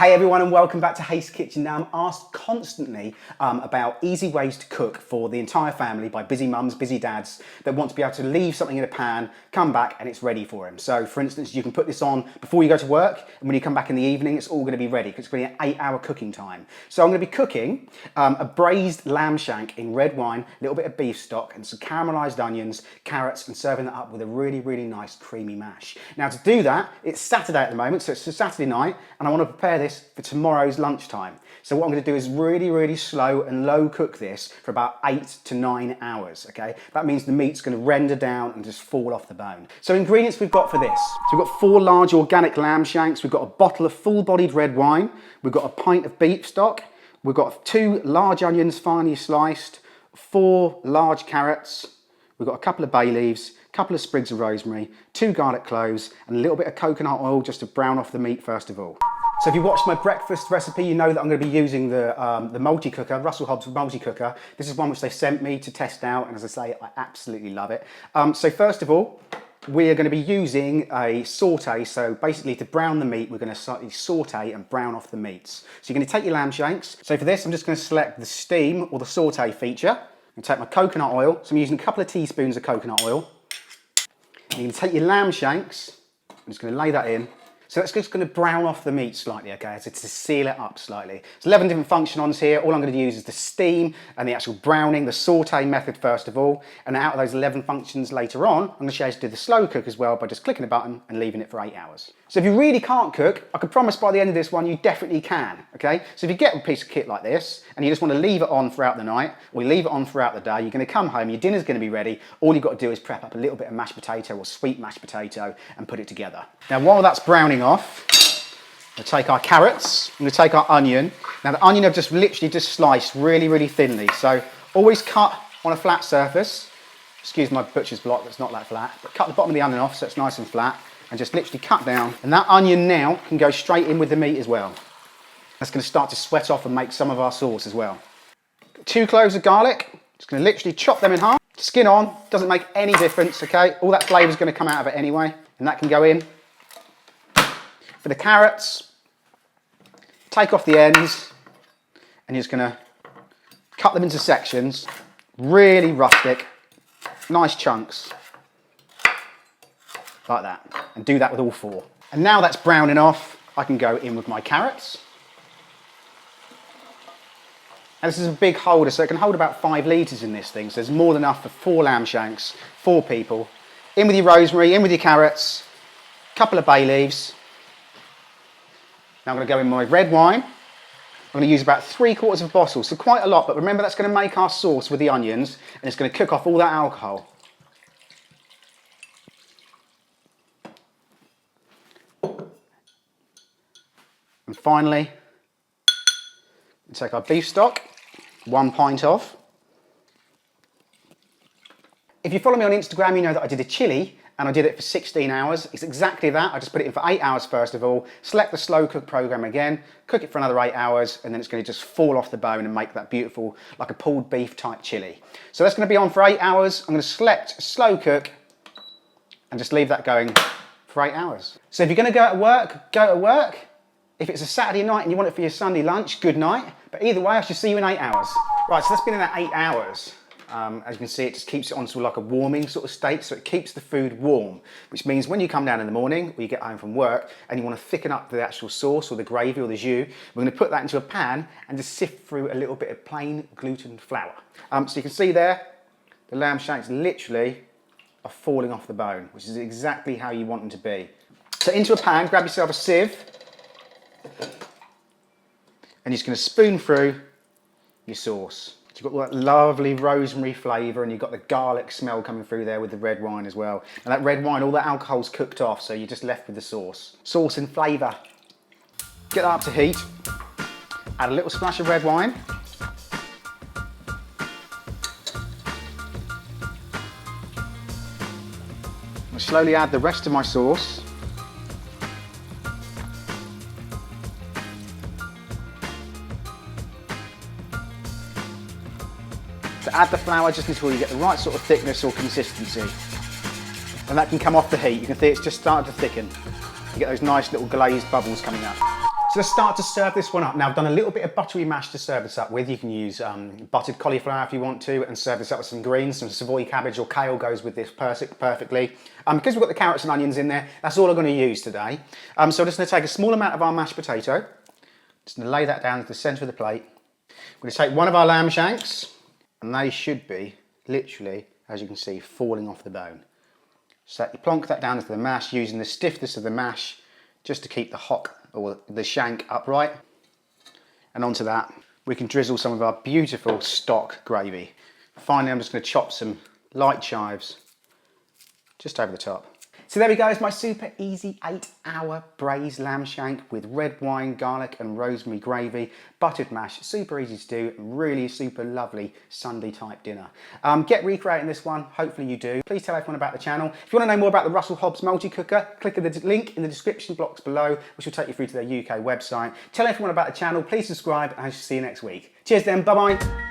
Hey everyone, and welcome back to Haste Kitchen. Now I'm asked constantly about easy ways to cook for the entire family by busy mums, busy dads that want to be able to leave something in a pan, come back and it's ready for them. So for instance, you can put this on before you go to work, and when you come back in the evening it's all going to be ready because it's going to be an 8-hour cooking time. So I'm going to be cooking a braised lamb shank in red wine, a little bit of beef stock and some caramelised onions, carrots, and serving that up with a really nice creamy mash. Now to do that, it's Saturday at the moment, so it's a Saturday night and I want to prepare this for tomorrow's lunchtime. So what I'm going to do is really slow and low cook this for about 8 to 9 hours, okay? That means the meat's going to render down and just fall off the bone. So ingredients we've got for this. So we've got 4 large organic lamb shanks, we've got a bottle of full-bodied red wine, we've got a pint of beef stock, we've got 2 large onions finely sliced, 4 large carrots, we've got a couple of bay leaves, a couple of sprigs of rosemary, 2 garlic cloves, and a little bit of coconut oil just to brown off the meat first of all. So if you watched my breakfast recipe, you know that I'm going to be using the multi-cooker, Russell Hobbs multi-cooker. This is one which they sent me to test out, and as I say, I absolutely love it. So first of all, we are going to be using a saute. So basically to brown the meat, we're going to slightly saute and brown off the meats. So you're going to take your lamb shanks. So for this, I'm just going to select the steam or the saute feature. I'm going to take my coconut oil. So I'm using a couple of teaspoons of coconut oil. And you're going to take your lamb shanks. I'm just going to lay that in. So that's just going to brown off the meat slightly, okay, so to seal it up slightly. There's 11 different functions here. All I'm going to use is the steam and the actual browning, the saute method first of all, and out of those 11 functions later on, I'm going to show you how to do the slow cook as well by just clicking a button and leaving it for 8 hours. So if you really can't cook, I can promise by the end of this one you definitely can, okay? So if you get a piece of kit like this and you just want to leave it on throughout the night or you leave it on throughout the day, you're going to come home, your dinner's going to be ready, all you've got to do is prep up a little bit of mashed potato or sweet mashed potato and put it together. Now while that's browning off, we'll take our carrots, I'm going to take our onion. Now the onion I've just literally sliced really thinly, so always cut on a flat surface. Excuse my butcher's block, that's not that flat, but cut the bottom of the onion off so it's nice and flat and just literally cut down. And that onion now can go straight in with the meat as well. That's going to start to sweat off and make some of our sauce as well. 2 cloves of garlic, just going to literally chop them in half. Skin on, doesn't make any difference, okay? All that flavour is going to come out of it anyway, and that can go in. For the carrots, take off the ends and you're just going to cut them into sections, really rustic, nice chunks, like that, and do that with all 4. And now that's browning off, I can go in with my carrots. And this is a big holder, so it can hold about 5 litres in this thing, so there's more than enough for 4 lamb shanks, 4 people. In with your rosemary, in with your carrots, a couple of bay leaves. Now I'm going to go in my red wine. I'm going to use about 3/4 of a bottle, so quite a lot, but remember that's going to make our sauce with the onions and it's going to cook off all that alcohol. And finally, we take our beef stock, 1 pint of. If you follow me on Instagram, you know that I did a chili and I did it for 16 hours. It's exactly that. I just put it in for 8 hours first of all, select the slow cook program again, cook it for another 8 hours, and then it's going to just fall off the bone and make that beautiful, like a pulled beef type chili. So that's going to be on for 8 hours. I'm going to select slow cook and just leave that going for 8 hours. So if you're going to go to work, go to work. If it's a Saturday night and you want it for your Sunday lunch, good night. But either way, I should see you in 8 hours. Right, so that's been in that 8 hours. As you can see, it just keeps it on sort of like a warming sort of state, so it keeps the food warm, which means when you come down in the morning or you get home from work and you want to thicken up the actual sauce or the gravy or the jus, we're going to put that into a pan and just sift through a little bit of plain gluten flour. So you can see there, the lamb shanks literally are falling off the bone, which is exactly how you want them to be. So into a pan, grab yourself a sieve, and you're just going to spoon through your sauce. So you've got all that lovely rosemary flavour and you've got the garlic smell coming through there with the red wine as well. And that red wine, all that alcohol's cooked off, so you're just left with the sauce. Sauce and flavour. Get that up to heat. Add a little splash of red wine. I'll slowly add the rest of my sauce. To add the flour just until you get the right sort of thickness or consistency. And that can come off the heat. You can see it's just started to thicken. You get those nice little glazed bubbles coming up. So let's start to serve this one up. Now I've done a little bit of buttery mash to serve this up with. You can use buttered cauliflower if you want to, and serve this up with some greens. Some Savoy cabbage or kale goes with this perfectly. Because we've got the carrots and onions in there, that's all I'm going to use today. So I'm just going to take a small amount of our mashed potato. Just going to lay that down to the centre of the plate. I'm going to take one of our lamb shanks, and they should be literally, as you can see, falling off the bone. So you plonk that down into the mash using the stiffness of the mash just to keep the hock or the shank upright. And onto that we can drizzle some of our beautiful stock gravy. Finally, I'm just going to chop some light chives just over the top. So there we go, it's my super easy 8-hour braised lamb shank with red wine, garlic and rosemary gravy, buttered mash, super easy to do, really super lovely Sunday type dinner. Get recreating this one, hopefully you do. Please tell everyone about the channel. If you want to know more about the Russell Hobbs multi-cooker, click on the link in the description box below, which will take you through to their UK website. Tell everyone about the channel, please subscribe, and I shall see you next week. Cheers then, bye bye.